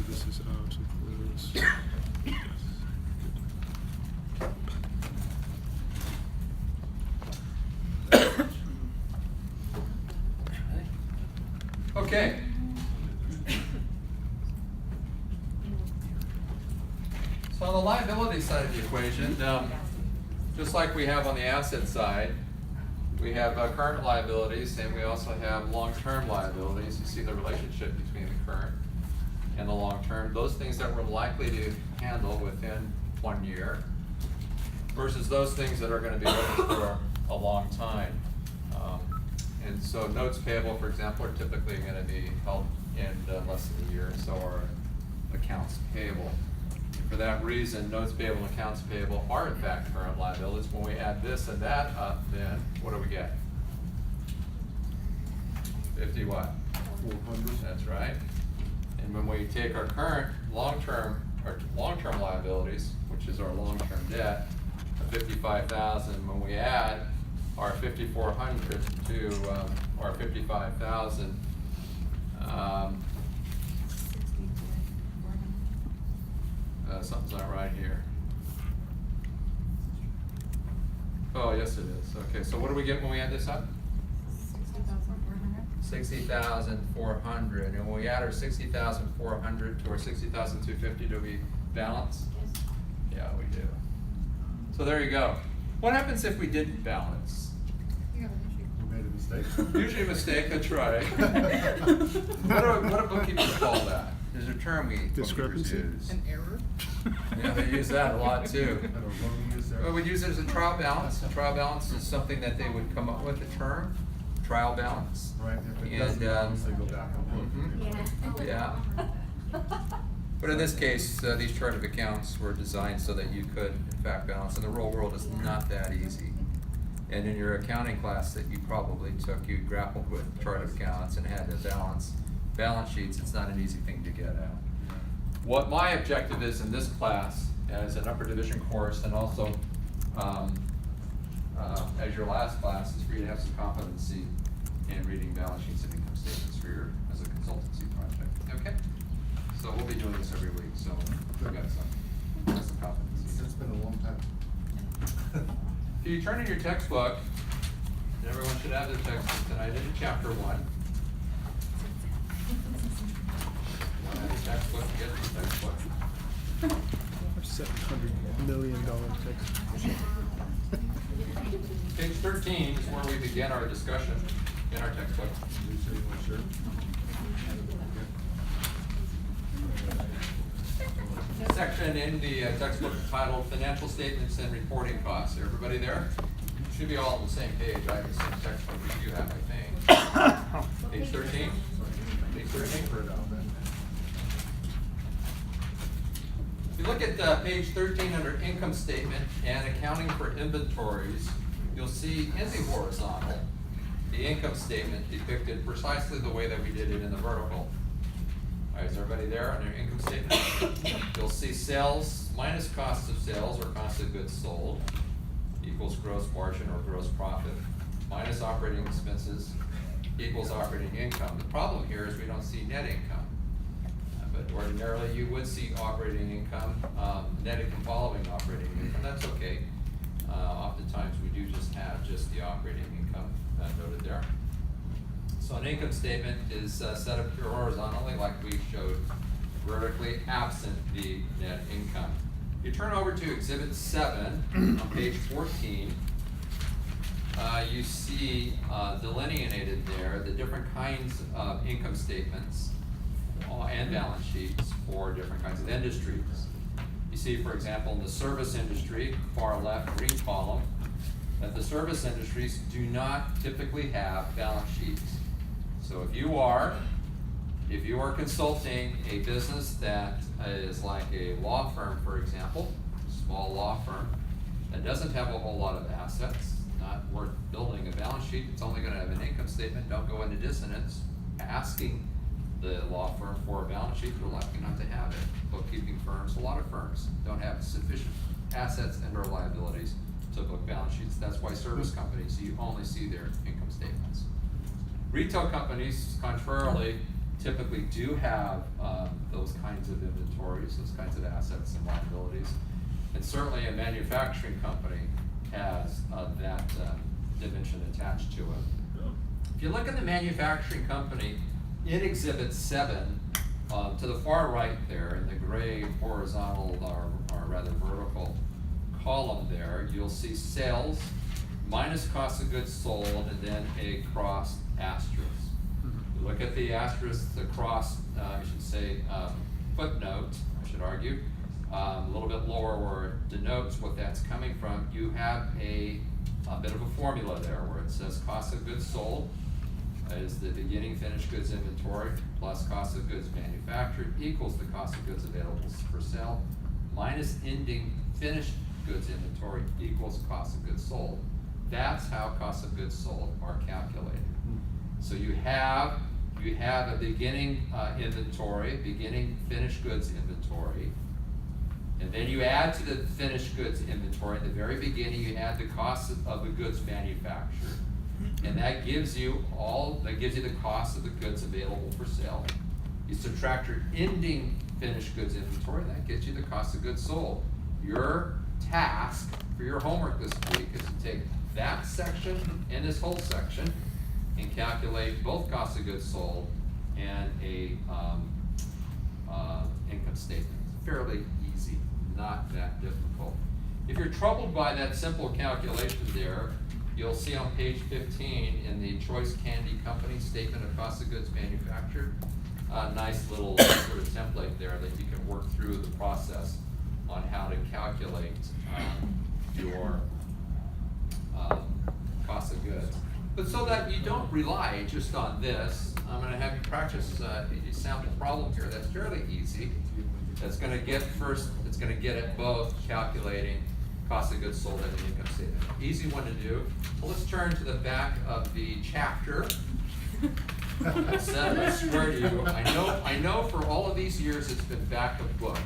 this is out of this. Okay. So on the liability side of the equation, just like we have on the asset side, we have current liabilities and we also have long-term liabilities. You see the relationship between the current and the long-term. Those things that we're likely to handle within 1 year versus those things that are going to be with us for a long time. And so notes payable, for example, are typically going to be held in less than a year, and so are accounts payable. For that reason, notes payable and accounts payable are in fact current liabilities. When we add this and that up, then what do we get? 50 what? 400. That's right. And when we take our current long-term liabilities, which is our long-term debt, of 55,000, when we add our 5,400 to our 55,000, something's not right here. Oh, yes it is. Okay, so what do we get when we add this up? 60,400. And when we add our 60,400 to our 60,250, do we balance? Yes. Yeah, we do. So there you go. What happens if we didn't balance? You have an issue. You made a mistake. Usually a mistake, that's right. What do bookkeepers call that? There's a term bookkeepers Discrepancy? use. An error? Yeah, they use that a lot too. I don't know, we use that. Well, we use it as a trial balance. A trial balance is something that they would come up with, a term, trial balance. Right, if it And, doesn't balance, they go back and look. Yeah. But in this case, these chart of accounts were designed so that you could, in fact, balance. In the real world, it's not that easy. And in your accounting class that you probably took, you grappled with chart of accounts and had to balance sheets. It's not an easy thing to get at. What my objective is in this class, as an upper division course, and also as your last class, is for you to have some competency in reading balance sheets and income statements for your, as a consultancy project. Okay? So we'll be doing this every week, so we've got some competency. It's been a long time. If you turn in your textbook, and everyone should have their textbook tonight, into chapter 1. Have your textbook, get your textbook. $700 million text. Page 13 is where we begin our discussion in our textbook. Section in the textbook titled Financial Statements and Reporting Costs. Everybody there? Should be all on the same page. I have the same textbook as you have, I think. Page 13? Page 13? If you look at page 13 under Income Statement and Accounting for Inventories, you'll see in the horizontal, the income statement depicted precisely the way that we did it in the vertical. All right, is everybody there on their income statement? You'll see sales minus cost of sales or cost of goods sold equals gross margin or gross profit minus operating expenses equals operating income. The problem here is we don't see net income. But ordinarily you would see operating income, net income following operating income. That's okay. Oftentimes we do just have just the operating income noted there. So an income statement is set up horizontally like we showed vertically, absent the net income. You turn over to Exhibit 7 on page 14. You see delineated there the different kinds of income statements and balance sheets for different kinds of industries. You see, for example, in the service industry, far left green column, that the service industries do not typically have balance sheets. So if you are consulting a business that is like a law firm, for example, a small law firm that doesn't have a whole lot of assets, not worth building a balance sheet, it's only going to have an income statement, don't go into dissonance asking the law firm for a balance sheet. They're likely not to have it. Bookkeeping firms, a lot of firms don't have sufficient assets and or liabilities to book balance sheets. That's why service companies, you only see their income statements. Retail companies, contrarily, typically do have those kinds of inventories, those kinds of assets and liabilities. And certainly a manufacturing company has that dimension attached to it. If you look at the manufacturing company in Exhibit 7, to the far right there in the gray horizontal or rather vertical column there, you'll see sales minus cost of goods sold and then a cross asterisk. You look at the asterisk, the cross, I should say, footnote, I should argue, a little bit lower where it denotes what that's coming from. You have a bit of a formula there where it says cost of goods sold is the beginning finished goods inventory plus cost of goods manufactured equals the cost of goods available for sale minus ending finished goods inventory equals cost of goods sold. That's how cost of goods sold are calculated. So you have a beginning inventory, beginning finished goods inventory, and then you add to the finished goods inventory at the very beginning, you add the cost of the goods manufactured. And that gives you the cost of the goods available for sale. You subtract your ending finished goods inventory, that gets you the cost of goods sold. Your task for your homework this week is to take that section and this whole section and calculate both cost of goods sold and a income statement. It's fairly easy, not that difficult. If you're troubled by that simple calculation there, you'll see on page 15 in the Choice Candy Company Statement of Cost of Goods Manufactured, a nice little sort of template there that you can work through the process on how to calculate your cost of goods. But so that you don't rely just on this, I'm going to have you practice a sample problem here that's fairly easy. That's going to get it's going to get at both calculating cost of goods sold and the income statement. Easy one to do. Well, let's turn to the back of the chapter. I said I swear to you, I know for all of these years it's been back of book.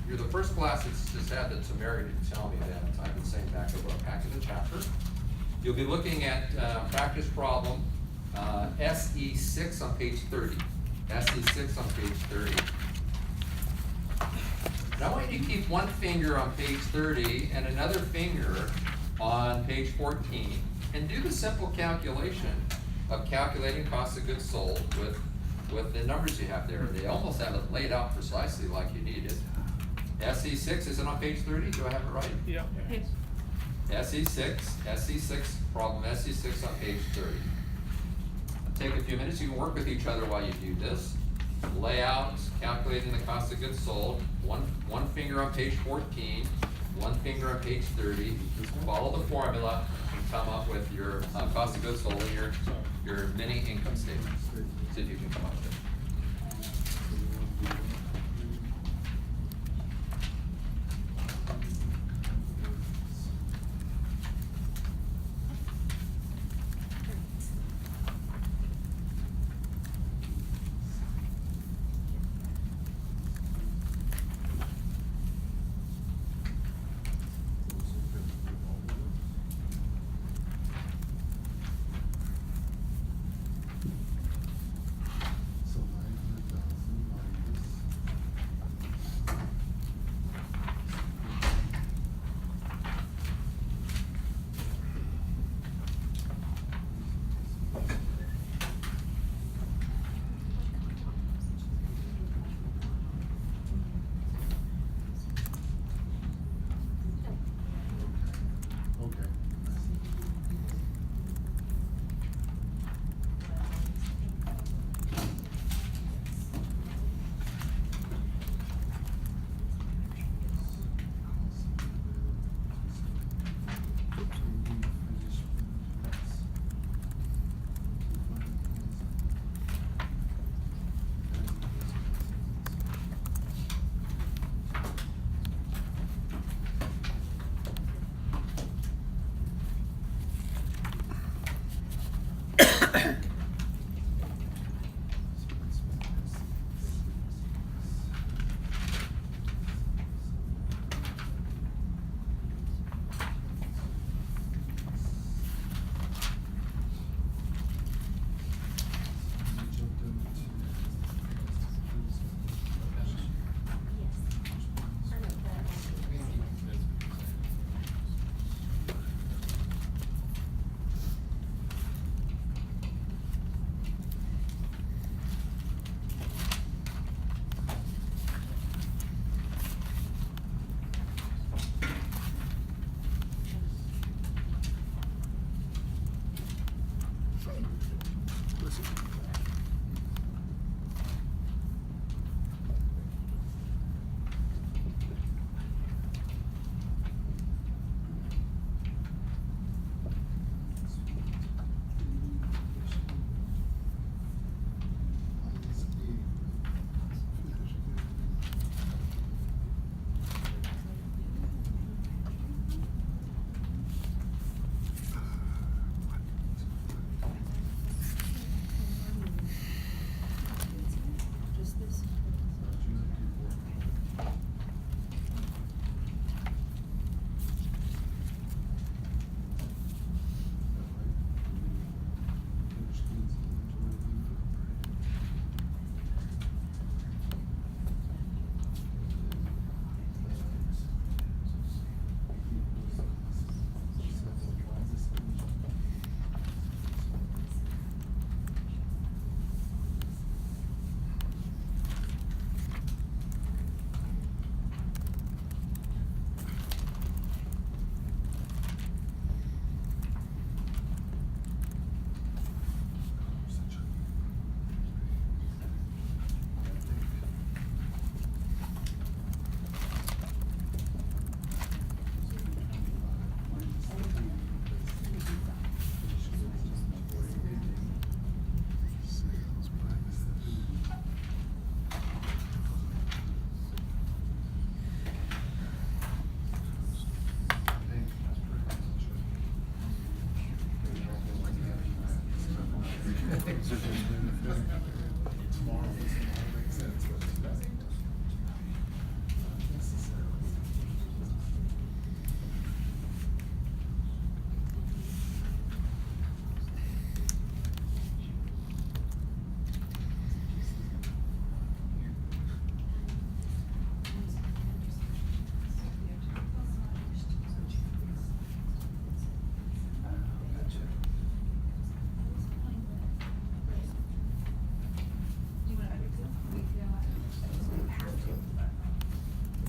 You're the first class that's just had the temerity to tell me that I've been saying back of book, back of the chapter. You'll be looking at practice problem SE6 on page 30. SE6 on page 30. Now I want you to keep one finger on page 30 and another finger on page 14 and do the simple calculation of calculating cost of goods sold with the numbers you have there. They almost have it laid out precisely like you need it. SE6, is it on page 30? Do I have it right? Yeah. SE6, problem SE6 on page 30. Take a few minutes, you can work with each other while you do this. Lay out, calculating the cost of goods sold, one finger on page 14, one finger on page 30. Follow the formula and come up with your cost of goods sold and your mini income statement. See if you can come up with it. So 900,000 minus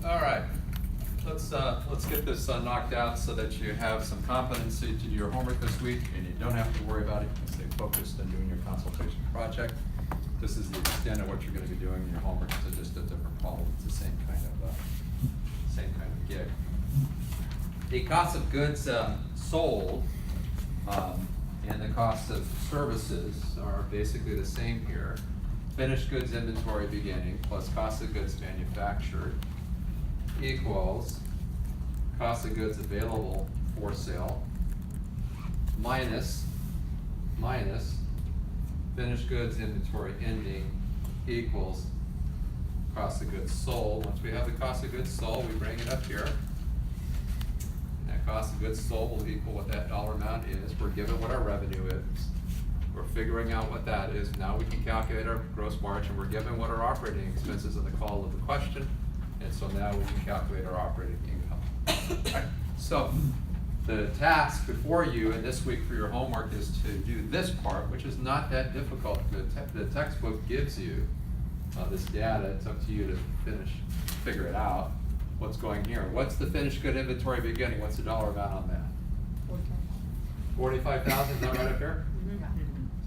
All right, let's get this knocked out so that you have some competency to do your homework this week and you don't have to worry about it. You can stay focused on doing your consultation project. This is the extent of what you're going to be doing in your homework. It's just a different problem. It's the same kind of gig. The cost of goods sold and the cost of services are basically the same here. Finished goods inventory beginning plus cost of goods manufactured equals cost of goods available for sale minus finished goods inventory ending equals cost of goods sold. Once we have the cost of goods sold, we bring it up here. And that cost of goods sold will equal what that dollar amount is. We're given what our revenue is. We're figuring out what that is. Now we can calculate our gross margin. We're given what our operating expenses in the call of the question. And so now we can calculate our operating income. Right? So the task before you and this week for your homework is to do this part, which is not that difficult. The textbook gives you this data. It's up to you to figure it out. What's going here? What's the finished good inventory beginning? What's the dollar amount on that? 45,000, is that right up here?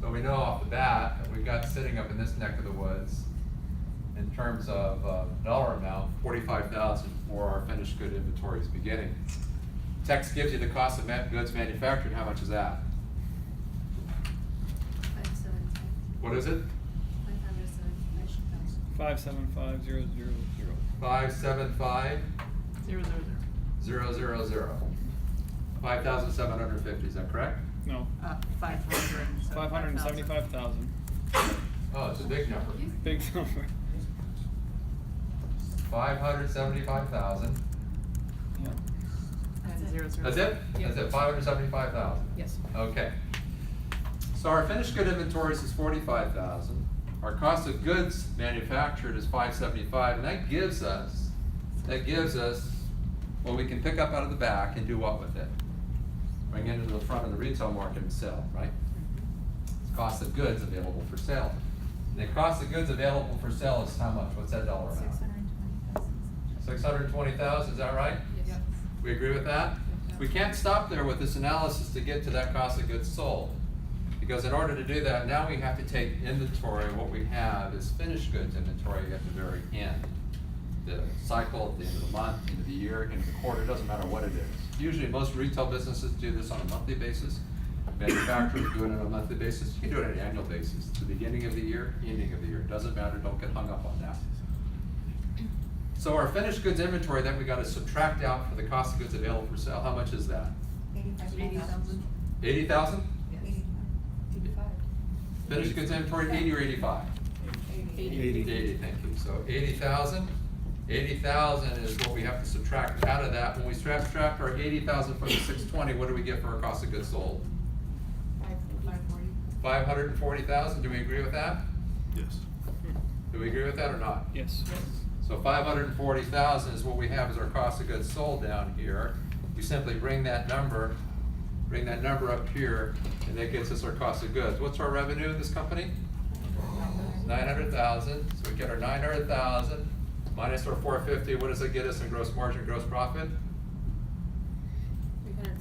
So we know off the bat that we've got sitting up in this neck of the woods, in terms of dollar amount, 45,000 for our finished good inventories beginning. Text gives you the cost of goods manufactured. How much is that? 575. What is it? 575,000. 575 000. 000. 5,750. Is that correct? No. 575,000. Oh, it's a big number. Big number. 575,000. Yeah. That's it? That's it, 575,000? Yes. Okay. So our finished good inventories is 45,000. Our cost of goods manufactured is 575, and that gives us what we can pick up out of the back and do what with it? Bring it into the front of the retail market and sell, right? It's cost of goods available for sale. And the cost of goods available for sale is how much? What's that dollar amount? 620,000, is that right? Yes. We agree with that? We can't stop there with this analysis to get to that cost of goods sold. Because in order to do that, now we have to take inventory. What we have is finished goods inventory at the very end. The cycle at the end of the month, end of the year, end of the quarter, doesn't matter what it is. Usually most retail businesses do this on a monthly basis. Manufacturers do it on a monthly basis. You can do it on an annual basis. The beginning of the year, ending of the year. Doesn't matter, don't get hung up on that. So our finished goods inventory, then we gotta subtract out for the cost of goods available for sale. How much is that? 80,000. 80,000? Yes. 85. Finished goods inventory, 80 or 85? 80, thank you. So 80,000. 80,000 is what we have to subtract out of that. When we subtract our 80,000 from the 620, what do we get for our cost of goods sold? 540. 540,000. Do we agree with that? Yes. Do we agree with that or not? Yes. So 540,000 is what we have as our cost of goods sold down here. We simply bring that number up here, and that gets us our cost of goods. What's our revenue in this company? 900,000. So we get our 900,000 minus our 450. What does it get us in gross margin, gross profit?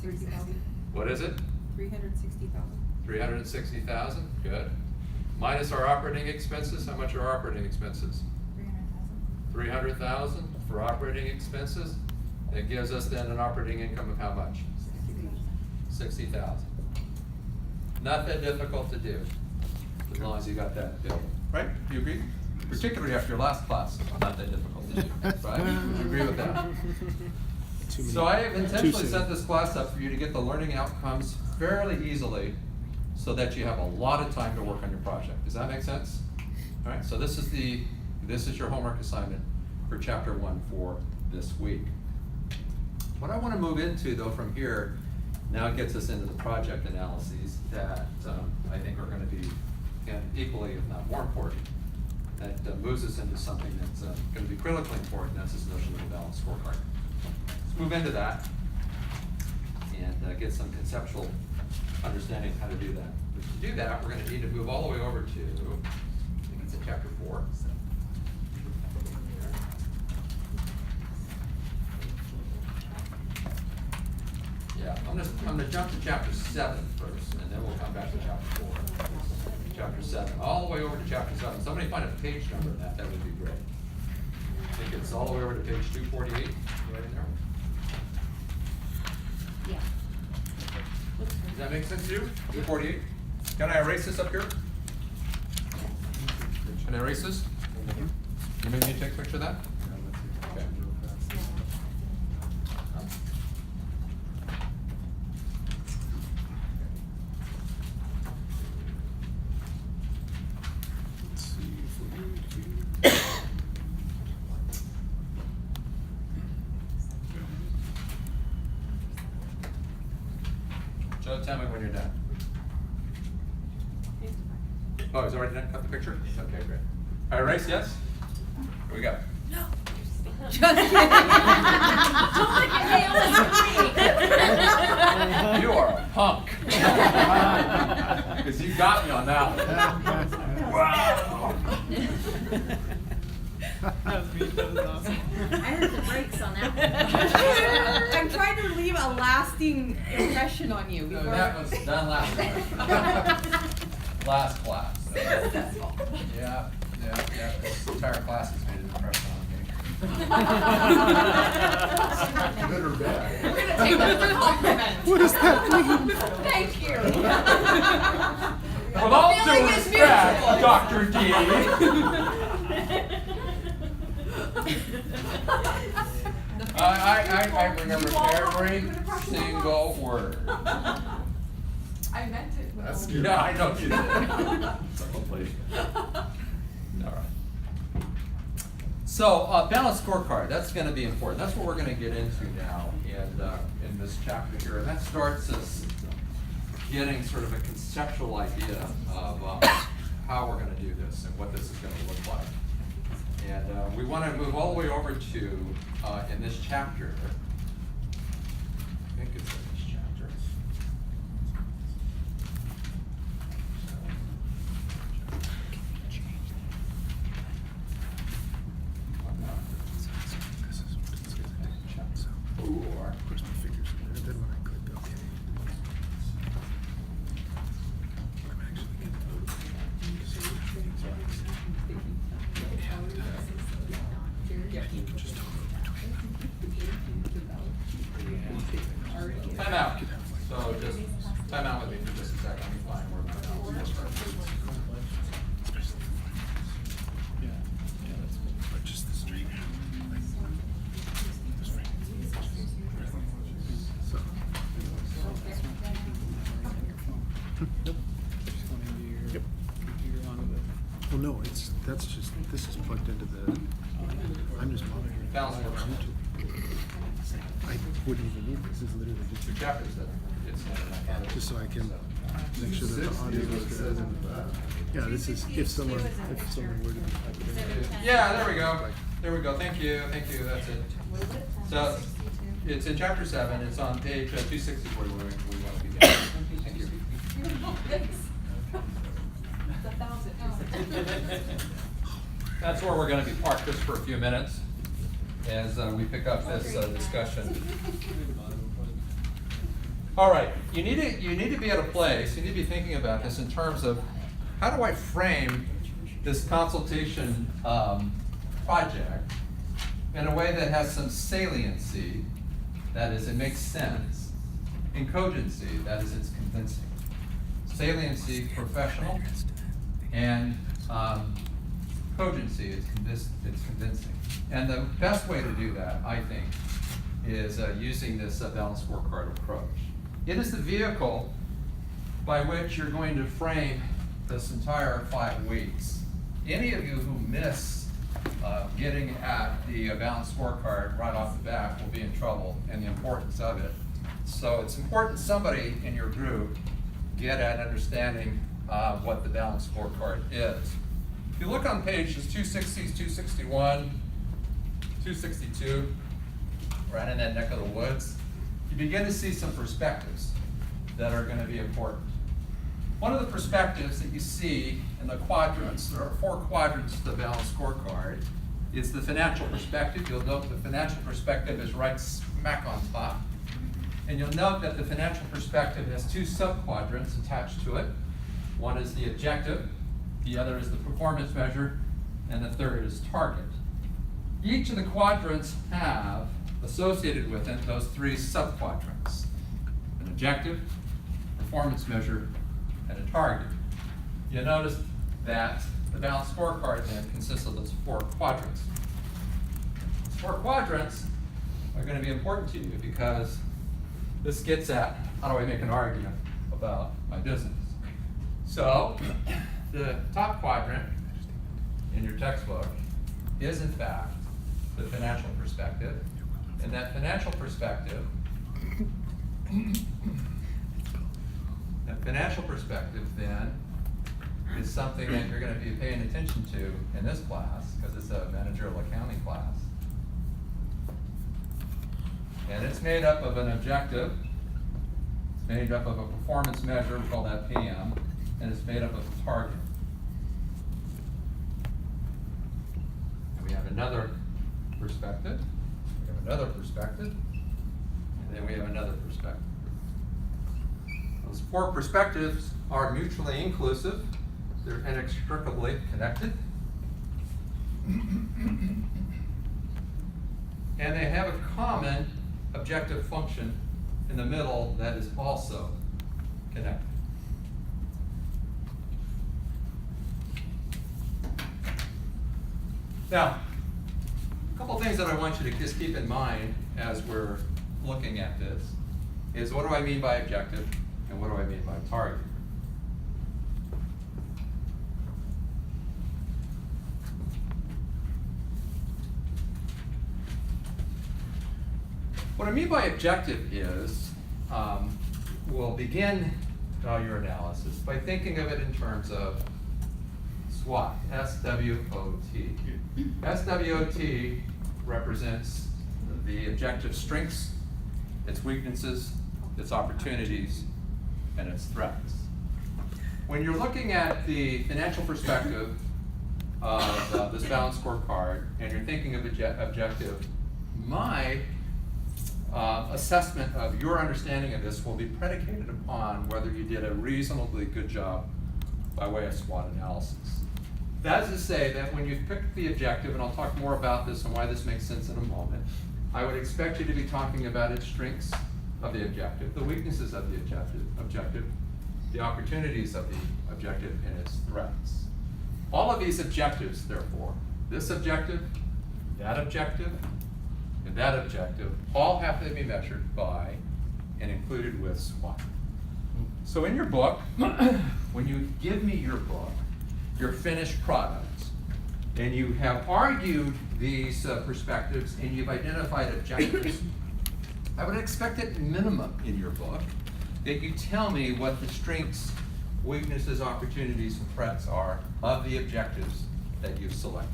360,000. What is it? 360,000. 360,000. Good. Minus our operating expenses. How much are our operating expenses? 300,000. 300,000 for operating expenses. That gives us then an operating income of how much? 60,000. Not that difficult to do, as long as you got that down. Right? Do you agree? Particularly after your last class, not that difficult to do, right? Do you agree with that? So I have intentionally set this class up for you to get the learning outcomes fairly easily so that you have a lot of time to work on your project. Does that make sense? All right, so this is your homework assignment for chapter 1 for this week. What I want to move into though from here now gets us into the project analyses that I think are going to be equally, if not more important. That moves us into something that's going to be critically important. That's this notion of a balanced scorecard. Let's move into that and get some conceptual understanding of how to do that. But to do that, we're going to need to move all the way over to, I think it's in chapter 4. Yeah, I'm gonna jump to chapter 7 first, and then we'll come back to chapter 4. Chapter 7, all the way over to chapter 7. Somebody find a page number in that would be great. I think it's all the way over to page 248, right in there. Yeah. Does that make sense to you? 248? Can I erase this up here? Can I erase this? You maybe need to take a picture of that? Okay. Joe, tell me when you're done. Oh, he's already done? Cut the picture? Okay, great. All right, erase, yes? Here we go. No. Just kidding. Don't look at me. You are a punk. Because you got me on that one. Wow. That was me, that was awesome. I heard the brakes on that one. I'm trying to leave a lasting impression on you No, before. that was done last time. Last class. Successful. Yeah. This entire class has made an impression on me. Good or bad? We're gonna take that as a compliment. What does that mean? Thank you. With all due Feeling is respect, mutual. Dr. D. I remember every single word. I meant it. with That's all- scary. Yeah, I know you did. Probably. All right. So, balanced scorecard, that's gonna be important. That's what we're gonna get into now in this chapter here. And that starts us getting sort of a conceptual idea of how we're gonna do this and what this is gonna look like. And we wanna move all the way over to, in this chapter, I think it's in this chapter. Time out. So just time out with me for just a second. Let me find where my mouse is. Yeah, that's good. Just the street. Just going into your computer onto the. Well, no, this is plugged into the, I'm just monitoring. Balance work. I wouldn't even need this, is literally Your just, chapters that it's just so I can make sure that the audio is good. And, yeah, this is, if someone were to be typing in. Yeah, there we go. There we go. Thank you. That's it. So it's in chapter 7. It's on page 260 where we want to begin. Thank you. That's where we're going to be parked just for a few minutes as we pick up this discussion. All right, you need to be at a place, you need to be thinking about this in terms of how do I frame this consultation project in a way that has some saliency, that is, it makes sense, and cogency, that is, it's convincing. Saliency, professional, and cogency, it's convincing. And the best way to do that, I think, is using this balanced scorecard approach. It is the vehicle by which you're going to frame this entire 5 weeks. Any of you who miss getting at the balanced scorecard right off the bat will be in trouble, and the importance of it. So it's important somebody in your group get at understanding what the balanced scorecard is. If you look on pages 260, 261, 262, right in that neck of the woods, you begin to see some perspectives that are going to be important. One of the perspectives that you see in the quadrants, there are 4 quadrants to the balanced scorecard, is the financial perspective. You'll note the financial perspective is right smack on top. And you'll note that the financial perspective has 2 sub-quadrants attached to it. One is the objective, the other is the performance measure, and the third is target. Each of the quadrants have associated with it those 3 sub-quadrants: an objective, performance measure, and a target. You'll notice that the balanced scorecard then consists of those 4 quadrants. Those 4 quadrants are going to be important to you because this gets at how do I make an argument about my business. So the top quadrant in your textbook is in fact the financial perspective, and that financial perspective then is something that you're going to be paying attention to in this class because it's a managerial accounting class. And it's made up of an objective, it's made up of a performance measure, we call that PM, and it's made up of a target. And we have another perspective, we have another perspective, and then we have another perspective. Those 4 perspectives are mutually inclusive. They're inextricably connected. And they have a common objective function in the middle that is also connected. Now, a couple things that I want you to just keep in mind as we're looking at this is, what do I mean by objective and what do I mean by target? What I mean by objective is, we'll begin your analysis by thinking of it in terms of SWOT, S-W-O-T. S-W-O-T represents the objective strengths, its weaknesses, its opportunities, and its threats. When you're looking at the financial perspective of this balanced scorecard and you're thinking of objective, my assessment of your understanding of this will be predicated upon whether you did a reasonably good job by way of SWOT analysis. That is to say that when you've picked the objective, and I'll talk more about this and why this makes sense in a moment, I would expect you to be talking about its strengths of the objective, the weaknesses of the objective, the opportunities of the objective, and its threats. All of these objectives, therefore, this objective, that objective, and that objective, all have to be measured by and included with SWOT. So in your book, when you give me your book, your finished product, and you have argued these perspectives and you've identified objectives, I would expect at minimum in your book that you tell me what the strengths, weaknesses, opportunities, and threats are of the objectives that you've selected.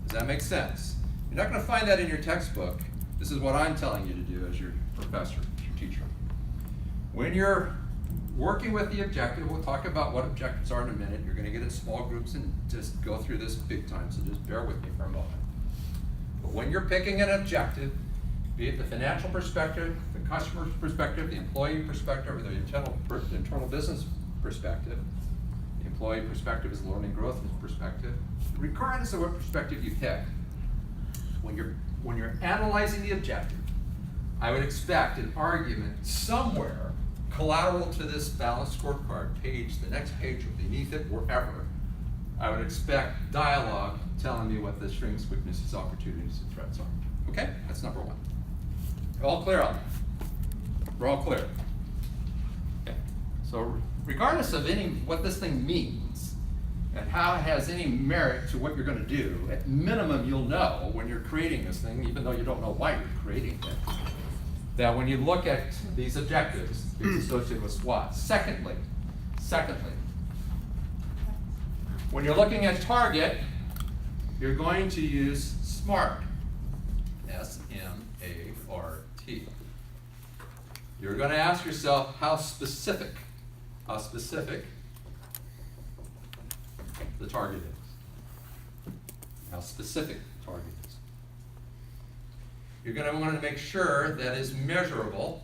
Does that make sense? You're not going to find that in your textbook. This is what I'm telling you to do as your professor, your teacher. When you're working with the objective, we'll talk about what objectives are in a minute. You're going to get in small groups and just go through this big time, so just bear with me for a moment. But when you're picking an objective, be it the financial perspective, the customer perspective, the employee perspective, or the internal business perspective, the employee perspective is learning growth perspective, regardless of what perspective you pick, when you're analyzing the objective, I would expect an argument somewhere collateral to this balanced scorecard page, the next page or beneath it, wherever. I would expect dialogue telling me what the strengths, weaknesses, opportunities, and threats are. Okay, that's number 1. All clear on that? We're all clear. Okay. So regardless of what this thing means and how it has any merit to what you're going to do, at minimum you'll know when you're creating this thing, even though you don't know why you're creating it, that when you look at these objectives, it's associated with SWOT. Secondly, when you're looking at target, you're going to use SMART, S-M-A-R-T. You're going to ask yourself how specific the target is. How specific the target is. You're going to want to make sure that it's measurable.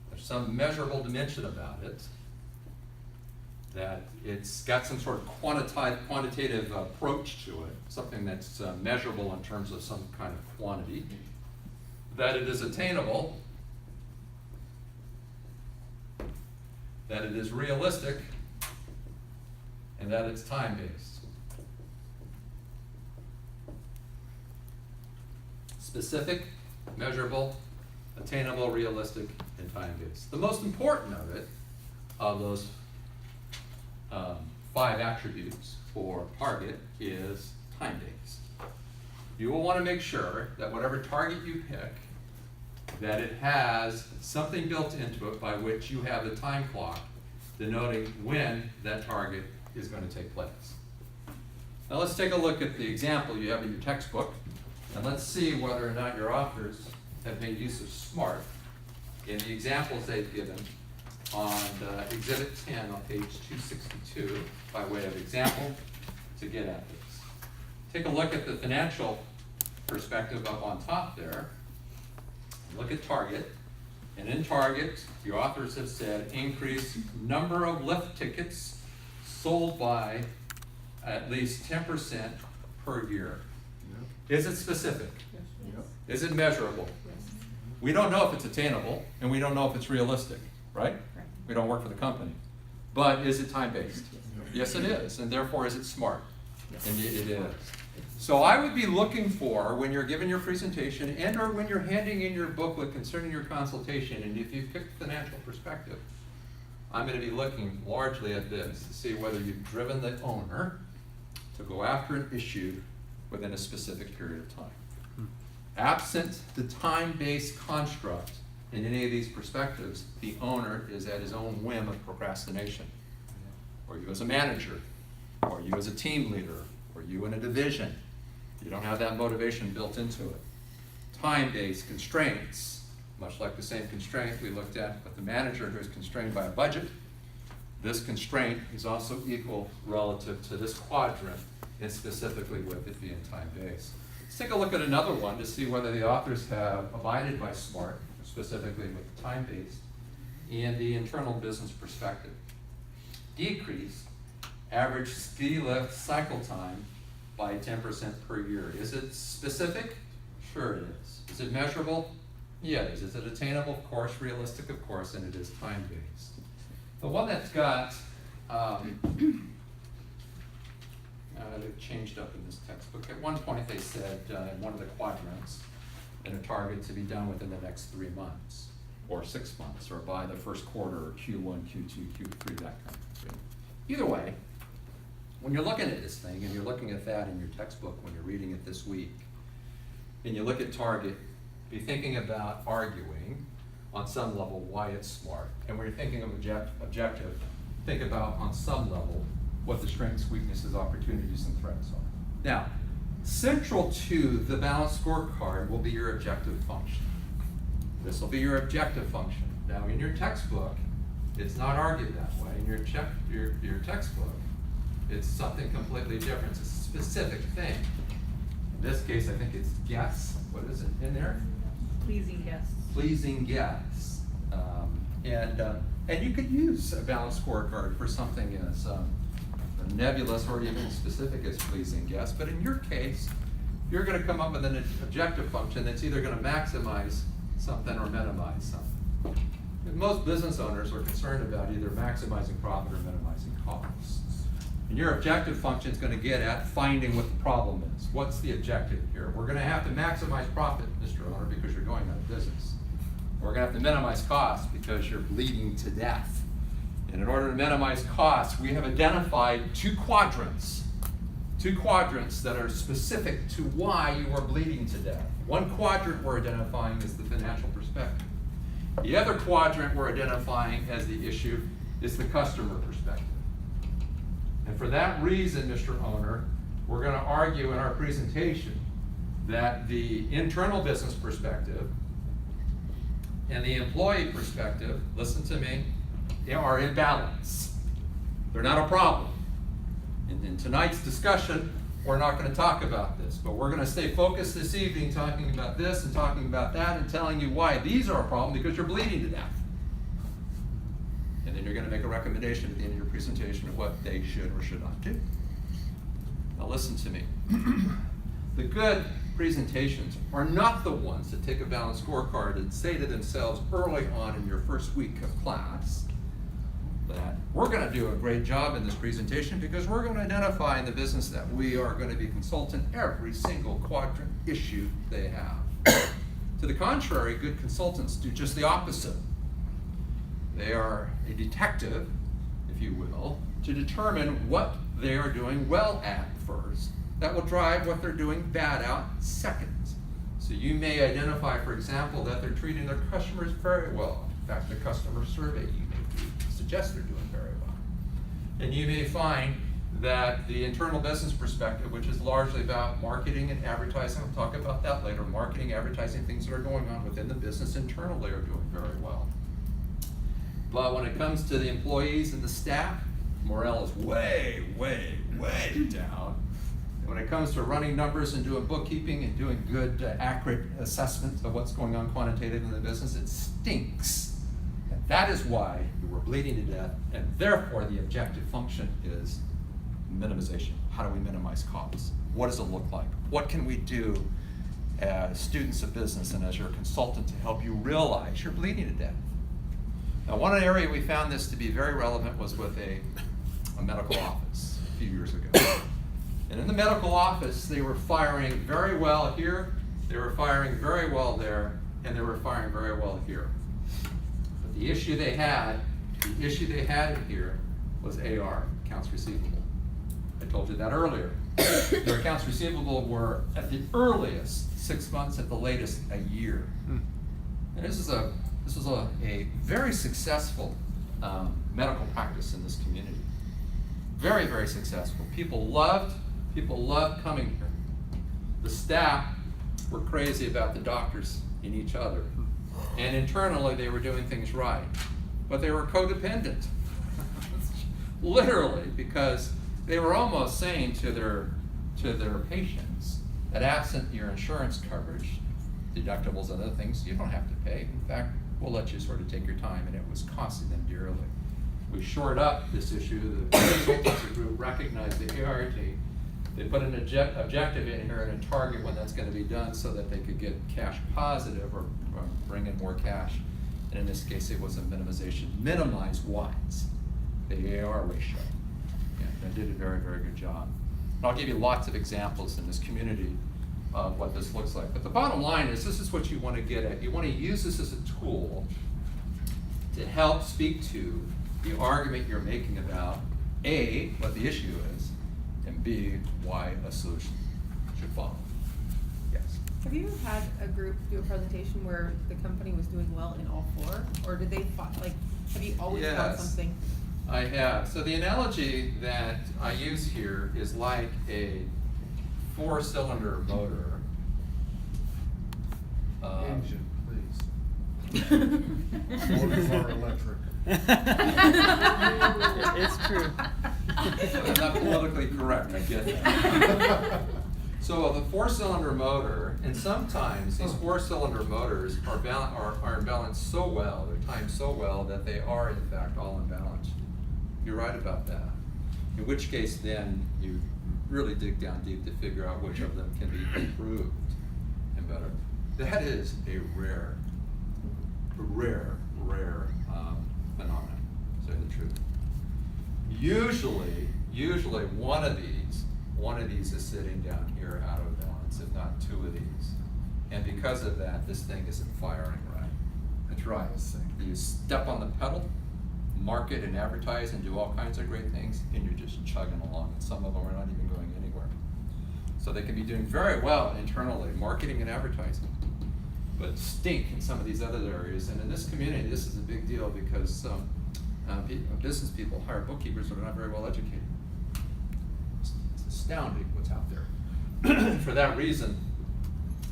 There's some measurable dimension about it. That it's got some sort of quantitative approach to it, something that's measurable in terms of some kind of quantity. That it is attainable. That it is realistic. And that it's time-based. Specific, measurable, attainable, realistic, and time-based. The most important of those 5 attributes for target is time-based. You will want to make sure that whatever target you pick, that it has something built into it by which you have the time clock denoting when that target is going to take place. Now let's take a look at the example you have in your textbook, and let's see whether or not your authors have made use of SMART in the examples they've given on Exhibit 10 on page 262 by way of example to get at this. Take a look at the financial perspective up on top there. Look at target. And in target, your authors have said increase number of lift tickets sold by at least 10% per year. Is it specific? Yep. Is it measurable? We don't know if it's attainable, and we don't know if it's realistic, right? We don't work for the company. But is it time-based? Yes, it is, and therefore is it SMART? And it is. So I would be looking for, when you're giving your presentation and or when you're handing in your booklet concerning your consultation, and if you pick financial perspective, I'm going to be looking largely at this to see whether you've driven the owner to go after an issue within a specific period of time. Absent the time-based construct in any of these perspectives, the owner is at his own whim of procrastination. Or you as a manager, or you as a team leader, or you in a division. You don't have that motivation built into it. Time-based constraints, much like the same constraint we looked at with the manager who is constrained by a budget. This constraint is also equal relative to this quadrant, and specifically with it being time-based. Let's take a look at another one to see whether the authors have abided by SMART, specifically with time-based, and the internal business perspective. Decrease average ski lift cycle time by 10% per year. Is it specific? Sure it is. Is it measurable? Yeah, it is. Is it attainable? Of course. Realistic? Of course. And it is time-based. The one that's got, they've changed up in this textbook. At one point they said in one of the quadrants that a target to be done within the next 3 months, or 6 months, or by the first quarter, or Q1, Q2, Q3, that kind of thing. Either way, when you're looking at this thing, and you're looking at that in your textbook when you're reading it this week, and you look at target, be thinking about arguing on some level why it's SMART. And when you're thinking of objective, think about on some level what the strengths, weaknesses, opportunities, and threats are. Now, central to the balanced scorecard will be your objective function. This will be your objective function. Now, in your textbook, it's not argued that way. In your textbook, it's something completely different. It's a specific thing. In this case, I think it's guess. What is it in there? Pleasing guests. Pleasing guests. And you could use a balanced scorecard for something as nebulous or even specific as pleasing guests. But in your case, you're going to come up with an objective function that's either going to maximize something or minimize something. And most business owners are concerned about either maximizing profit or minimizing costs. And your objective function is going to get at finding what the problem is. What's the objective here? We're going to have to maximize profit, Mr. Owner, because you're going out of business. We're going to have to minimize costs because you're bleeding to death. And in order to minimize costs, we have identified two quadrants that are specific to why you are bleeding to death. One quadrant we're identifying is the financial perspective. The other quadrant we're identifying as the issue is the customer perspective. And for that reason, Mr. Owner, we're going to argue in our presentation that the internal business perspective and the employee perspective, listen to me, they are in balance. They're not a problem. In tonight's discussion, we're not going to talk about this, but we're going to stay focused this evening talking about this and talking about that and telling you why these are a problem, because you're bleeding to death. And then you're going to make a recommendation at the end of your presentation of what they should or should not do. Now listen to me. The good presentations are not the ones that take a balanced scorecard and say to themselves early on in your first week of class that we're going to do a great job in this presentation because we're going to identify in the business that we are going to be consultant every single quadrant issue they have. To the contrary, good consultants do just the opposite. They are a detective, if you will, to determine what they are doing well at first. That will drive what they're doing bad out second. So you may identify, for example, that they're treating their customers very well. In fact, the customer survey you may do suggests they're doing very well. And you may find that the internal business perspective, which is largely about marketing and advertising, I'll talk about that later, marketing, advertising, things that are going on within the business internally are doing very well. But when it comes to the employees and the staff, morale is way, way, way down. And when it comes to running numbers and doing bookkeeping and doing good, accurate assessments of what's going on quantitative in the business, it stinks. And that is why you were bleeding to death, and therefore the objective function is minimization. How do we minimize costs? What does it look like? What can we do as students of business and as your consultant to help you realize you're bleeding to death? Now, one area we found this to be very relevant was with a medical office a few years ago. And in the medical office, they were firing very well here, they were firing very well there, and they were firing very well here. But the issue they had in here was AR, accounts receivable. I told you that earlier. Their accounts receivable were at the earliest 6 months, at the latest a year. And this was a very successful medical practice in this community. Very, very successful. People loved coming here. The staff were crazy about the doctors in each other. And internally they were doing things right. But they were codependent. Literally, because they were almost saying to their patients that absent your insurance coverage, deductibles and other things, you don't have to pay. In fact, we'll let you sort of take your time, and it was costing them dearly. We shored up this issue. The consultancy group recognized the ART. They put an objective in here and a target when that's going to be done so that they could get cash positive or bring in more cash. And in this case, it was a minimization. Minimize what? The AR ratio. Yeah, they did a very, very good job. And I'll give you lots of examples in this community of what this looks like. But the bottom line is, this is what you want to get at. You want to use this as a tool to help speak to the argument you're making about A, what the issue is, and B, why a solution should follow. Yes. Have you ever had a group do a presentation where the company was doing well in all four? Or did they, have you always found Yes. something? I have. So the analogy that I use here is like a 4-cylinder motor. Engine, please. Motors are electric. It's true. I'm not politically correct, I get that. So the 4-cylinder motor, and sometimes these 4-cylinder motors are balanced so well, they're timed so well that they are in fact all imbalanced. You're right about that. In which case then you really dig down deep to figure out which of them can be improved and better. That is a rare phenomenon, to say the truth. Usually one of these is sitting down here out of balance, if not two of these. And because of that, this thing isn't firing right. That's right. You step on the pedal, market and advertise and do all kinds of great things, and you're just chugging along, and some of them are not even going anywhere. So they can be doing very well internally, marketing and advertising, but stink in some of these other areas. And in this community, this is a big deal because business people hire bookkeepers that are not very well educated. It's astounding what's out there. For that reason,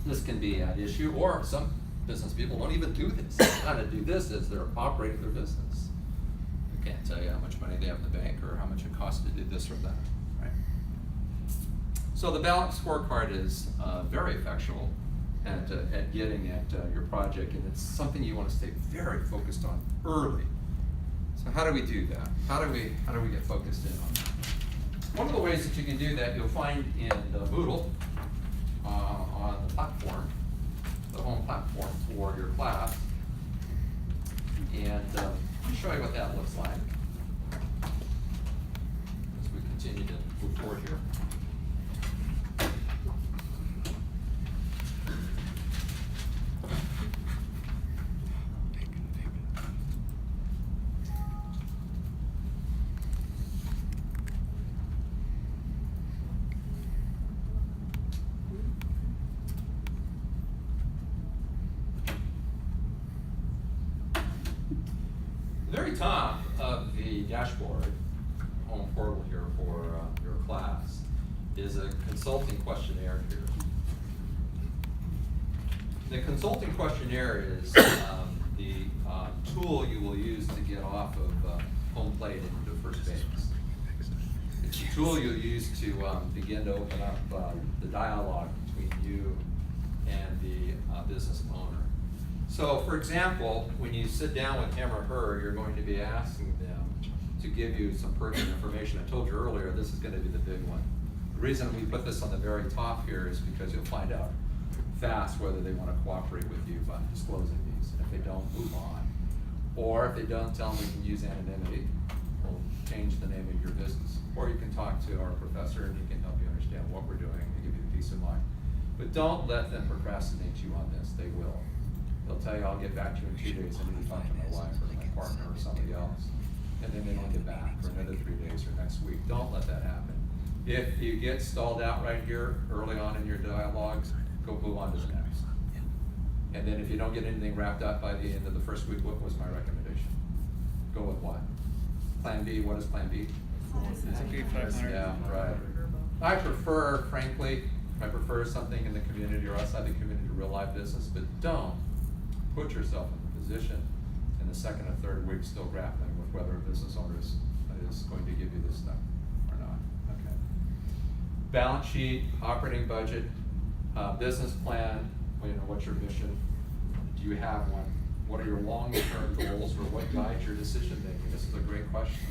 this can be an issue, or some business people don't even do this. They kind of do this as they're operating their business. I can't tell you how much money they have in the bank or how much it costs to do this or that, right? So the balanced scorecard is very effectual at getting at your project, and it's something you want to stay very focused on early. So how do we do that? How do we get focused in on that? One of the ways that you can do that, you'll find in the Moodle on the platform, the home platform for your class. And let me show you what that looks like as we continue to move forward here. The very top of the dashboard, home portal here for your class, is a consulting questionnaire here. The consulting questionnaire is the tool you will use to get off of home plate into first base. It's the tool you'll use to begin to open up the dialogue between you and the business owner. So, for example, when you sit down with him or her, you're going to be asking them to give you some pertinent information. I told you earlier, this is going to be the big one. The reason we put this on the very top here is because you'll find out fast whether they want to cooperate with you by disclosing these. And if they don't, move on. Or if they don't, tell them we can use anonymity. We'll change the name of your business. Or you can talk to our professor and he can help you understand what we're doing and give you peace of mind. But don't let them procrastinate you on this. They will. They'll tell you, I'll get back to you in 2 days. I need to talk to my wife or my partner or somebody else. And then they don't get back for another 3 days or next week. Don't let that happen. If you get stalled out right here early on in your dialogues, go move on to the next. And then if you don't get anything wrapped up by the end of the first week, what was my recommendation? Go with what? Plan B, what is plan B? S&P 500. Yeah, right. I prefer, frankly, something in the community or outside the community, real life business, but don't put yourself in the position in the second or third week still grappling with whether a business owner is going to give you this stuff or not. Okay. Balance sheet, operating budget, business plan. Well, what's your mission? Do you have one? What are your long-term goals, or what guides your decision making? This is a great question.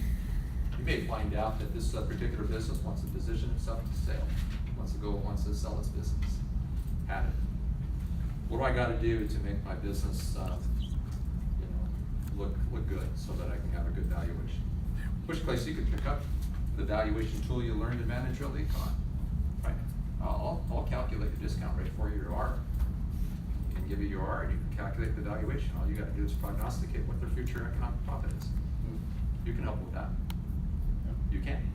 You may find out that this particular business wants to position itself to sale, wants to sell its business. Have it. What do I got to do to make my business, look good so that I can have a good valuation? Which place you could pick up the valuation tool you learned in Managerial Econ, right? I'll calculate the discount rate for you, your R. I can give you your R, and you can calculate the valuation. All you got to do is prognosticate what their future economic profit is. You can help with that. You can.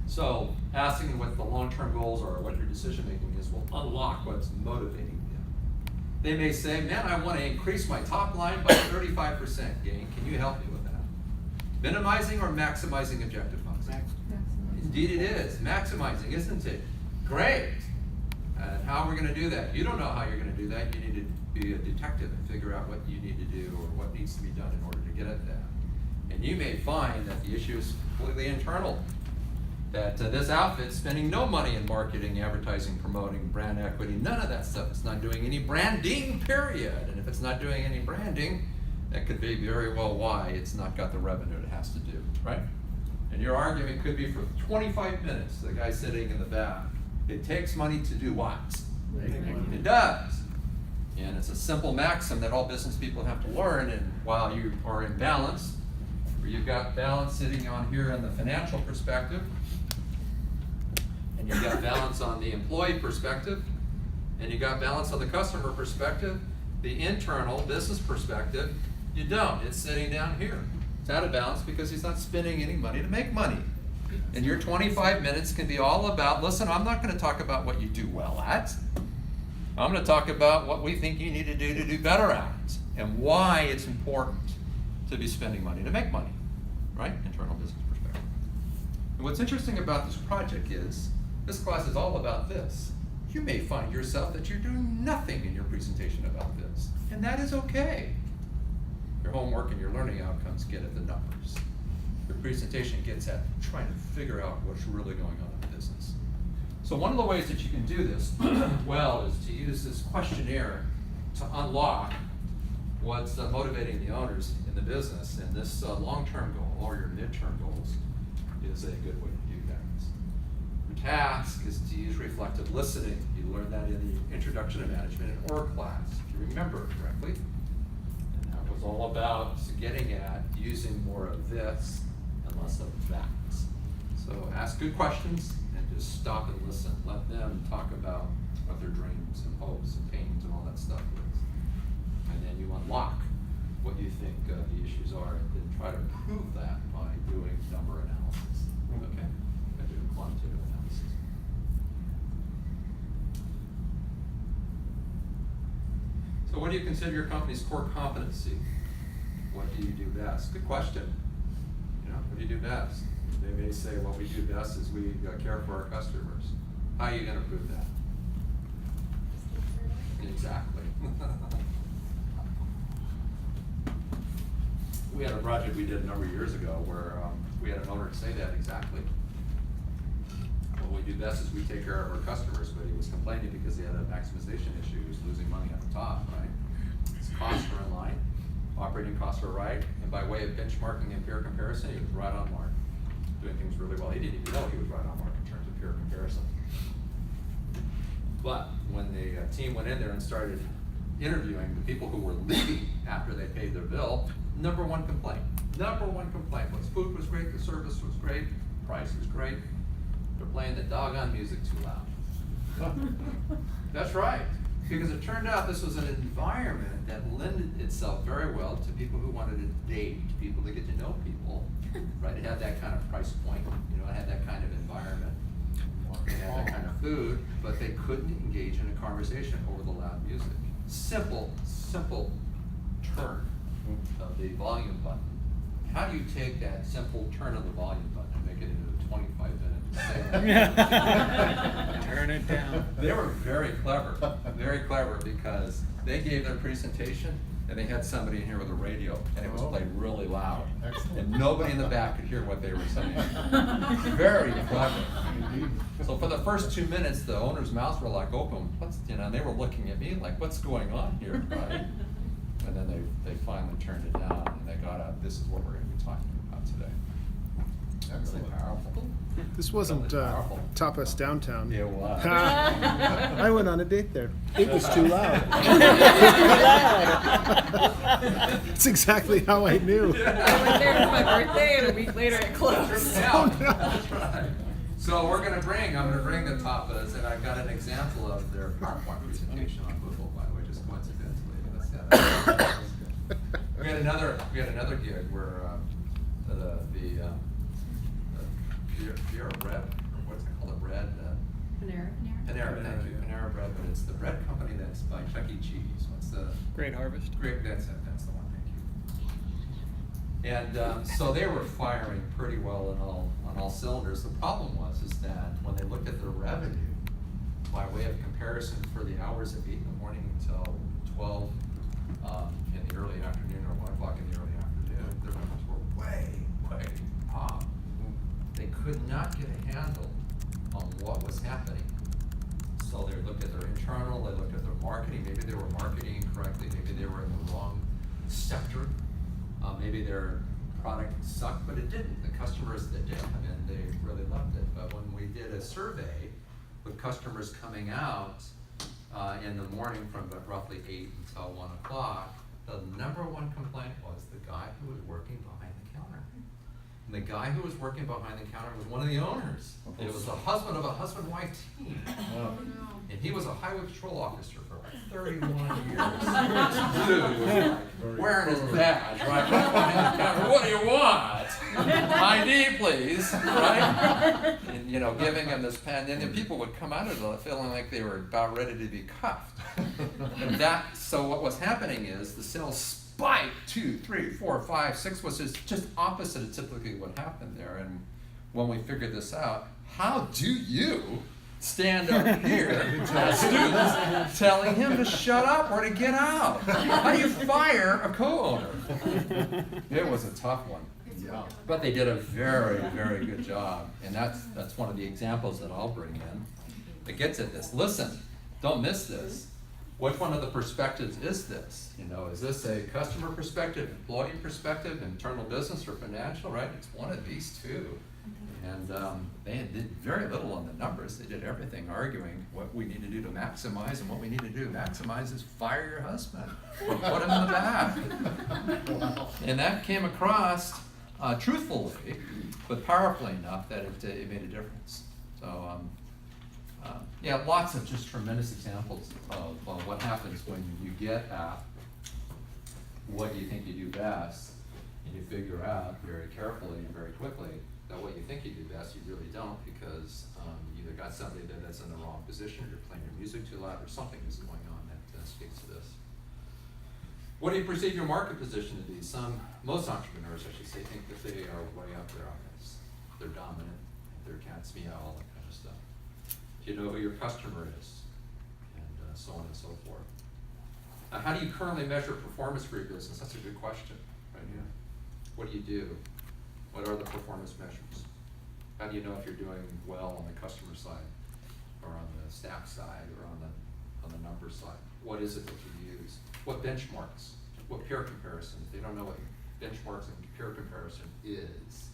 So asking what the long-term goals are, what your decision-making is, will unlock what's motivating them. They may say, man, I want to increase my top line by 35% gain. Can you help me with that? Minimizing or maximizing objective function? Indeed it is. Maximizing, isn't it? Great. And how are we going to do that? You don't know how you're going to do that. You need to be a detective and figure out what you need to do or what needs to be done in order to get at that. And you may find that the issue is completely internal. That this outfit's spending no money in marketing, advertising, promoting, brand equity, none of that stuff. It's not doing any branding, period. And if it's not doing any branding, that could be very well why it's not got the revenue it has to do, right? And your argument could be for 25 minutes, the guy sitting in the back. It takes money to do what? It does. And it's a simple maxim that all business people have to learn, and while you are in balance, where you've got balance sitting on here in the financial perspective, and you've got balance on the employee perspective, and you got balance on the customer perspective, the internal business perspective, you don't. It's sitting down here. It's out of balance because he's not spending any money to make money. And your 25 minutes can be all about, listen, I'm not going to talk about what you do well at. I'm going to talk about what we think you need to do better at, and why it's important to be spending money to make money, right? Internal business perspective. And what's interesting about this project is, this class is all about this. You may find yourself that you're doing nothing in your presentation about this, and that is okay. Your homework and your learning outcomes get at the numbers. Your presentation gets at trying to figure out what's really going on in the business. So one of the ways that you can do this well is to use this questionnaire to unlock what's motivating the owners in the business. And this long-term goal or your midterm goals is a good way to do that. Your task is to use reflective listening. You learned that in the Introduction to Management in OR class, if you remember correctly. And that was all about getting at using more of this and less of that. So ask good questions and just stop and listen. Let them talk about what their dreams and hopes and pains and all that stuff is. And then you unlock what you think the issues are, and then try to prove that by doing number analysis. Okay? By doing quantitative analysis. So what do you consider your company's core competency? What do you do best? Good question. You know, what do you do best? They may say what we do best is we care for our customers. How are you going to prove that? Exactly. We had a project we did a number of years ago where we had an owner say that exactly. What we do best is we take care of our customers, but he was complaining because he had a maximization issue. He was losing money at the top, right? His costs were in line, operating costs were right, and by way of benchmarking and peer comparison, he was right on mark, doing things really well. He didn't even know he was right on mark in terms of peer comparison. But when the team went in there and started interviewing the people who were leaving after they paid their bill, number one complaint was food was great, the service was great, price was great. They're playing the doggone music too loud. That's right, because it turned out this was an environment that lended itself very well to people who wanted to date, people to get to know people, right? It had that kind of price point, you know, it had that kind of environment, it had that kind of food, but they couldn't engage in a conversation over the loud music. Simple turn of the volume button. How do you take that simple turn of the volume button and make it into a 25-minute segment? Turn it down. They were very clever because they gave their presentation and they had somebody in here with a radio and it was played really loud. Excellent. And nobody in the back could hear what they were saying. Very clever. So for the first 2 minutes, the owners' mouths were like open. And they were looking at me like, what's going on here, right? And then they finally turned it down and they got out, this is what we're going to be talking about today. Really powerful. This wasn't Really powerful. Tapas Downtown. It was. I went on a date there. It was too loud. That's exactly how I knew. I went there for my birthday, and a week later it closed. Yeah, that's right. So I'm gonna bring the tapas, and I've got an example of their PowerPoint presentation on Google, by the way, just coincidentally. We had another gig where Vera bread, or what's it called, bread? Panera. Panera, thank you, Panera bread, but it's the bread company that's by Chuck E. Cheese. What's the? Great Harvest. Great, that's it, that's the one, thank you. And so they were firing pretty well on all cylinders. The problem was that when they looked at their revenue, by way of comparison for the hours of 8 in the morning until 12 in the early afternoon or 1 o'clock in the early afternoon, their numbers were way off. They could not get a handle on what was happening. So they looked at their internal, they looked at their marketing, maybe they were marketing incorrectly, maybe they were in the wrong sector, maybe their product sucked, but it didn't. The customers that did come in, they really loved it. But when we did a survey with customers coming out in the morning from roughly 8 until 1 o'clock, the number one complaint was the guy who was working behind the counter. And the guy who was working behind the counter was one of the owners. It was the husband of a husband-wife team. And he was a highway patrol officer for like 31 years. Dude was like wearing his badge, right? Behind the counter. What do you want? ID, please, right? And you know, giving him this pen, and then people would come out of it feeling like they were about ready to be cuffed. And so what was happening is the sales spiked 2, 3, 4, 5, 6 was just opposite of typically what happened there. And when we figured this out, how do you stand up here as students telling him to shut up or to get out? How do you fire a co-owner? It was a tough one. But they did a very, very good job. And that's one of the examples that I'll bring in that gets at this. Listen, don't miss this. Which one of the perspectives is this? You know, is this a customer perspective, employee perspective, internal business, or financial, right? It's one of these two. And they did very little on the numbers. They did everything arguing what we need to do to maximize, and what we need to do to maximize is fire your husband or put him in the back. And that came across truthfully, but powerfully enough that it made a difference. So yeah, lots of just tremendous examples of what happens when you get at what you think you do best, and you figure out very carefully and very quickly that what you think you do best, you really don't, because you either got somebody that's in the wrong position, or you're playing your music too loud, or something is going on that speaks to this. What do you perceive your market position to be? Most entrepreneurs, I should say, think that they are way up there on this. They're dominant, they're cat's meow, all that kind of stuff. You know who your customer is, and so on and so forth. Now, how do you currently measure performance for your business? That's a good question, right here. What do you do? What are the performance measures? How do you know if you're doing well on the customer side, or on the staff side, or on the number side? What is it that you use? What benchmarks? What peer comparison? If they don't know what benchmarks and peer comparison is,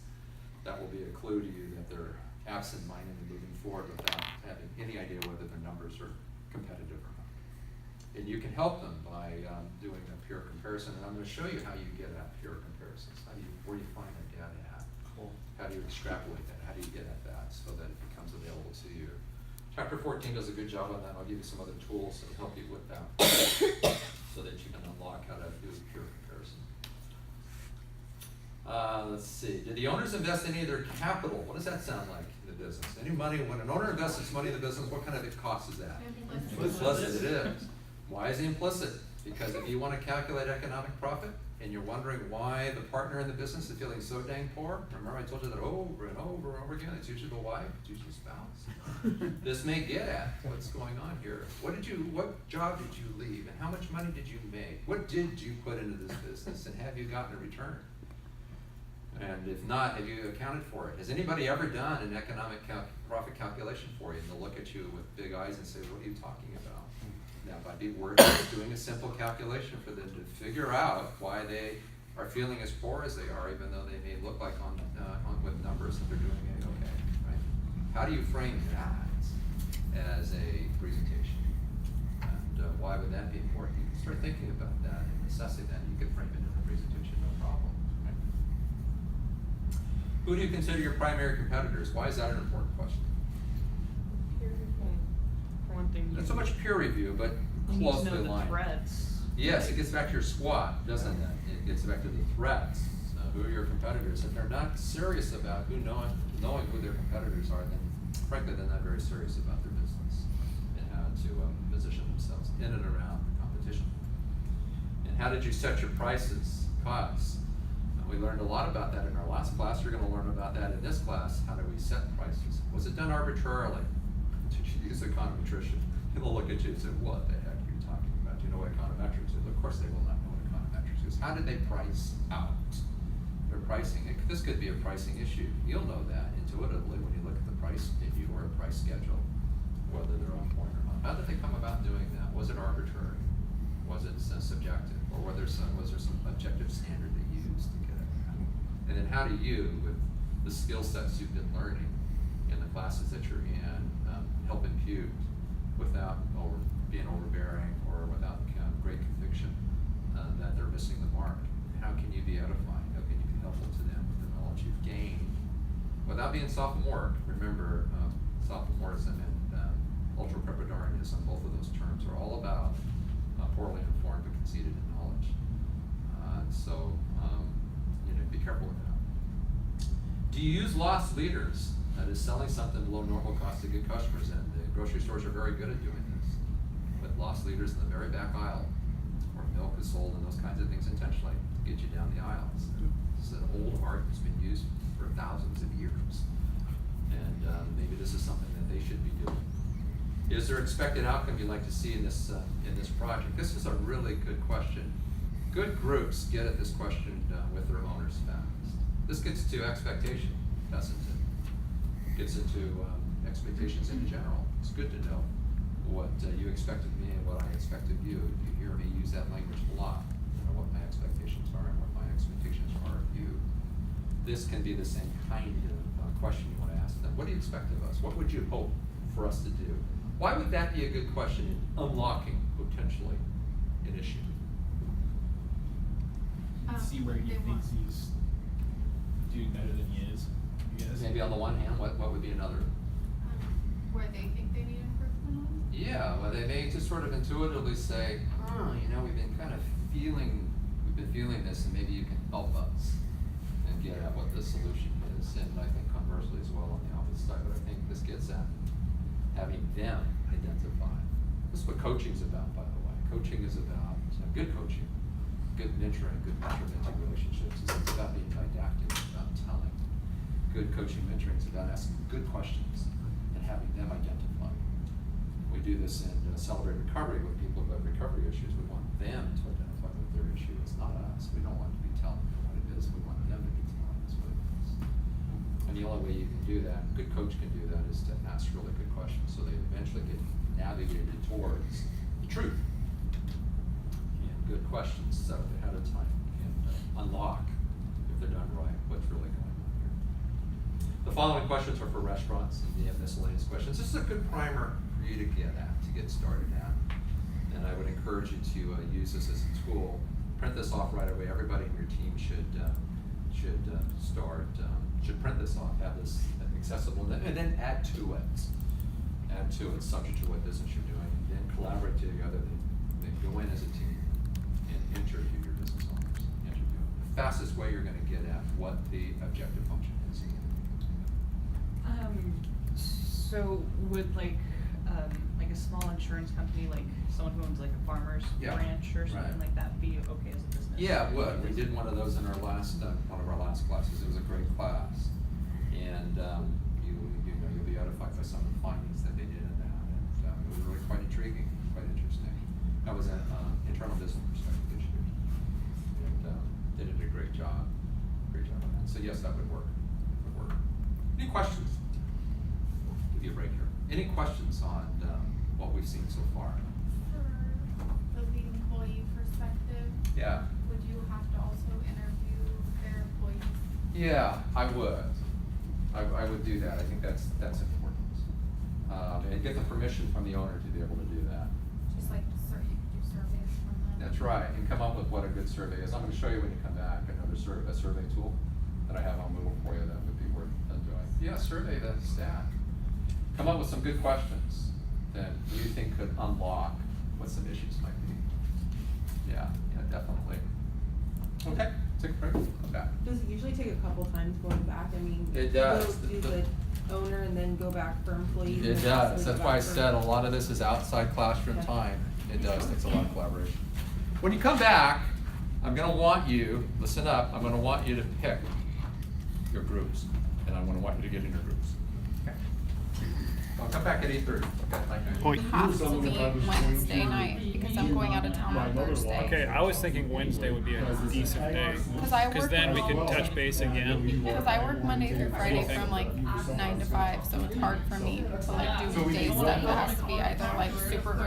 that will be a clue to you that they're absent-minded and moving forward without having any idea whether their numbers are competitive or not. And you can help them by doing a peer comparison, and I'm going to show you how you get at peer comparisons. Where do you find that data at? How do you extrapolate that? How do you get at that so that it becomes available to you? Chapter 14 does a good job on that. I'll give you some other tools that will help you with that so that you can unlock how to do a peer comparison. Let's see. Did the owners invest any of their capital? What does that sound like in the business? Any money, when an owner invests his money in the business, what kind of a cost is that? Implicit. It is. Why is it implicit? Because if you want to calculate economic profit, and you're wondering why the partner in the business is feeling so dang poor, remember I told you that over and over and over again, it's usually the wife, it's usually the spouse. This may get at what's going on here. What job did you leave, and how much money did you make? What did you put into this business, and have you gotten a return? And if not, have you accounted for it? Has anybody ever done an economic profit calculation for you? And they'll look at you with big eyes and say, what are you talking about? Now, it might be worth doing a simple calculation for them to figure out why they are feeling as poor as they are, even though they may look like on with numbers that they're doing it okay, right? How do you frame that as a presentation? And why would that be important? You can start thinking about that and assessing that. You can frame it in a presentation, no problem. Right? Who do you consider your primary competitors? Why is that an important question? One thing. Not so much peer review, but You need to closely know the aligned. threats. Yes, it gets back to your SWOT, doesn't it? It gets back to the threats. Who are your competitors? If they're not serious about knowing who their competitors are, then frankly they're not very serious about their business and how to position themselves in and around the competition. And how did you set your prices, costs? We learned a lot about that in our last class. We're going to learn about that in this class. How do we set prices? Was it done arbitrarily? Did you use econometrician? He'll look at you and say, what the heck are you talking about? Do you know what econometrics is? Of course they will not know what econometrics is. How did they price out? Their pricing. This could be a pricing issue. You'll know that intuitively when you look at the price menu or a price schedule, whether they're on point or not. How did they come about doing that? Was it arbitrary? Was it subjective? Or was there some objective standard they used to get at that? And then how do you, with the skill sets you've been learning in the classes that you're in, help impute without being overbearing or without great conviction that they're missing the mark? How can you be edifying? How can you be helpful to them within all knowledge you've gained without being sophomoric. Remember, sophomorism and ultra-preparatoriness, both of those terms are all about poorly informed but conceited in knowledge. So, be careful with that. Do you use loss leaders? That is selling something below normal cost to get customers in. The grocery stores are very good at doing this. Put loss leaders in the very back aisle, where milk is sold and those kinds of things intentionally to get you down the aisles. This is an old art that's been used for thousands of years. And maybe this is something that they should be doing. Is there expected outcome you'd like to see in this project? This is a really good question. Good groups get at this question with their owners fast. This gets to expectation, doesn't it? Gets into expectations in general. It's good to know what you expect of me and what I expect of you. You hear me use that language a lot. You know what my expectations are and what my expectations are of you. This can be the same kind of question you want to ask them. What do you expect of us? What would you hope for us to do? Why would that be a good question in unlocking, potentially, an issue? See where he thinks he's doing better than he is, I guess. Maybe on the one hand, what would be another? Where they think they need improvement on? Yeah, well, they may just sort of intuitively say, we've been feeling this, and maybe you can help us and get at what the solution is. And I think conversely as well on the opposite side, but I think this gets at having them identify. This is what coaching's about, by the way. Coaching is about good coaching, good mentoring, good mentor-mentee relationships. It's about being didactic, it's about telling. Good coaching, mentoring is about asking good questions and having them identify. We do this in Celebrate Recovery with people who have recovery issues. We want them to identify what their issue is, not us. We don't want to be telling them what it is. We want them to be telling us what it is. And the only way you can do that, a good coach can do that, is to ask really good questions so they eventually get navigated towards the truth. And good questions set up ahead of time can unlock, if they're done right, what's really going on here. The following questions are for restaurants and the miscellaneous questions. This is a good primer for you to get at, to get started at. And I would encourage you to use this as a tool. Print this off right away. Everybody in your team should print this off, have this accessible, and then add to it. Add to it, subject to what business you're doing, and then collaborate together. Then go in as a team and interview your business owners. Interview them. The fastest way you're going to get at what the objective function is. So would like a small insurance company, like someone who owns like a farmer's Yeah, ranch or something right. like that, be okay as a business? Yeah, it would. We did one of those in our last, one of our last classes. It was a great class. And you'll be edified by some of the findings that they did in that. And it was really quite intriguing, quite interesting. That was an internal business perspective issue. And they did a great job on that. So yes, that would work. Any questions? Give you a break here. Any questions on what we've seen so far? For the lead employee perspective, Yeah. would you have to also interview their employees? Yeah, I would. I would do that. I think that's important. And get the permission from the owner to be able to do that. Just like, you could do surveys from them? That's right, and come up with what a good survey is. I'm going to show you when you come back another a survey tool that I have on Moodle for you that would be worth doing. Yeah, survey the staff. Come up with some good questions that you think could unlock what some issues might be. Yeah, definitely. Okay, take a break. Come back. Does it usually take a couple times going back? I mean, It does. Go do the owner and then go back for employees? It and then does. possibly That's go why I back for- said a lot of this is outside classroom Okay. time. It does. Takes a lot of collaboration. When you come back, I'm going to want you, listen up, I'm going to want you to pick your groups. And I'm going to want you to get in your groups. Okay. I'll come back at 8:30. Okay, thank you. Point. Have to be Wednesday night because I'm going out of town on Thursday. Okay, I was thinking Wednesday would be a decent day. Because I work. Then we could touch base again. Because I work Monday through Friday from like 9 to 5, so it's hard for me to like do days that it has to be either like super early